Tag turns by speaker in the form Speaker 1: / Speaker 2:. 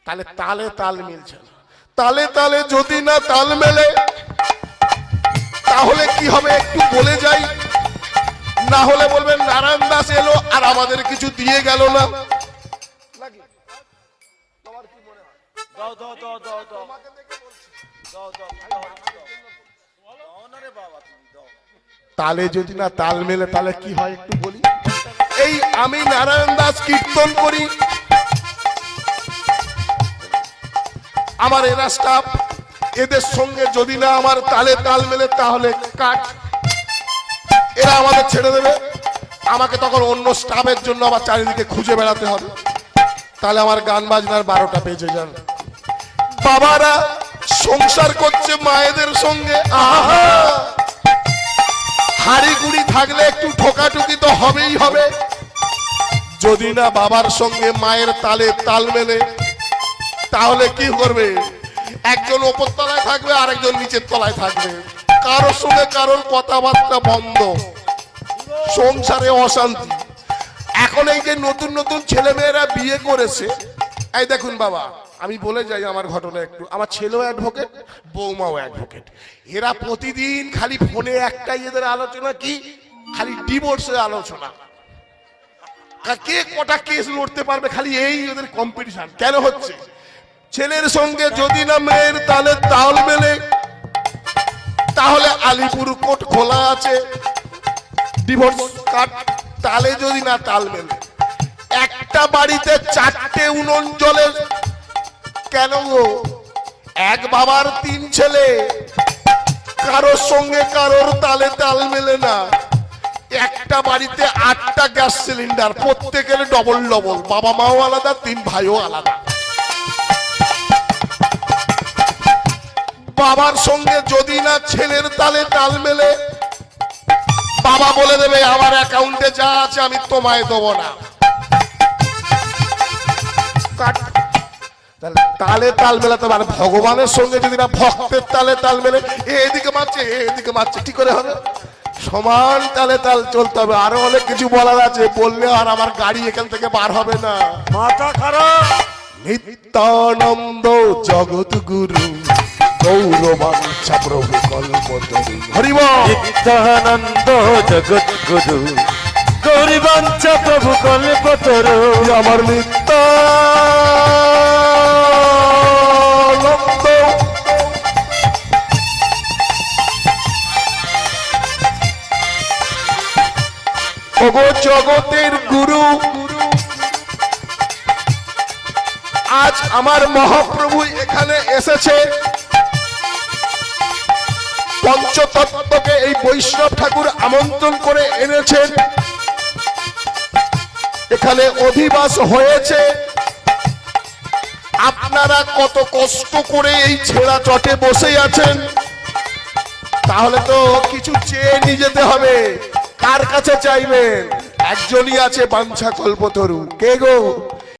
Speaker 1: তাহলে তালে তাল মিলছে না। তালে তালে যদি না তাল মেলে তাহলে কি হবে একটু বলে যাই, না হলে বলবেন নারায়ণ দাস এলো আর আমাদের কিছু দিয়ে গেল না। তালে যদি না তাল মেলে তাহলে কি হয় একটু বলি। এই আমি নারায়ণ দাস কীর্তন করি, আমার এরা স্টাফ, এদের সঙ্গে যদি না আমার তালে তাল মেলে তাহলে কাট, এরা আমাদের ছেড়ে দেবে, আমাকে তখন অন্য স্টাফের জন্য আবার চারিদিকে খুঁজে বেড়াতে হবে, তাহলে আমার গান বাজনার 12টা বেজে যাবে। বাবারা সংসার করছে মায়েদের সঙ্গে, আহা হাড়ি গুড়ি থাকলে একটু ঠোকাঠুকি তো হবেই হবে। যদি না বাবার সঙ্গে মায়ের তালে তাল মেলে তাহলে কি করবে, একজন ওপর তলায় থাকবে আর একজন নিচের তলায় থাকবে, কারোর সঙ্গে কারোর কথাবার্তা বন্ধ, সংসারে অশান্তি। এখন এই যে নতুন নতুন ছেলে মেয়েরা বিয়ে করেছে, এই দেখুন বাবা আমি বলে যাই আমার ঘটনা একটু, আমার ছেলেও অ্যাডভোকেট বৌমাও অ্যাডভোকেট, এরা প্রতিদিন খালি ফোনে একটাই এদের আলোচনা কি, খালি ডিভোর্সের আলোচনা, কে কটা কেস লড়তে পারবে, খালি এই এদের কম্পিটিশন। কেন হচ্ছে, ছেলের সঙ্গে যদি না মেয়ের তালে তাল মেলে তাহলে আলিপুর কোর্ট খোলা আছে, ডিভোর্স কাট, তালে যদি না তাল মেলে একটা বাড়িতে 4টে উনুন জ্বলে, কেন গো এক বাবার 3 ছেলে, কারোর সঙ্গে কারোর তালে তাল মেলে না, একটা বাড়িতে 8টা গ্যাস সিলিন্ডার, প্রত্যেকের ডবল ডবল, বাবা মাও আলাদা 3 ভাইও আলাদা। বাবার সঙ্গে যদি না ছেলের তালে তাল মেলে বাবা বলে দেবে আমার অ্যাকাউন্টে যা আছে আমি তোমায় দেবো না, তালে তাল মেলাতে মানে ভগবানের সঙ্গে যদি না ভক্তের তালে তাল মেলে, এদিকে মারছে এদিকে মারছে, কি করে হবে, সমান তালে তাল চলতে হবে। আরো অনেক কিছু বলার আছে, বললে আর আমার গাড়ি এখান থেকে বার হবে না,
Speaker 2: মাথা খারাপ।
Speaker 1: নিত্যানন্দ জগৎ গুরু গৌরবাঞ্ছা প্রভু কল্পতরু, হরি বল।
Speaker 2: নিত্যানন্দ জগৎ গুরু গৌরবাঞ্ছা প্রভু কল্পতরু,
Speaker 1: আমার নিত্যানন্দ ওগো জগতের গুরু, আজ আমার মহাপ্রভু এখানে এসেছে, পঞ্চতত্ত্বকে এই বৈষ্ণব ঠাকুর আমন্ত্রণ করে এনেছেন, এখানে অধিবাস হয়েছে। আপনারা কত কষ্ট করে এই ছেঁড়া চটে বসে আছেন, তাহলে তো কিছু চেয়ে নিয়ে যেতে হবে। কার কাছে চাইবেন? একজনই আছে বাঞ্ছা কল্পতরু, কে গো?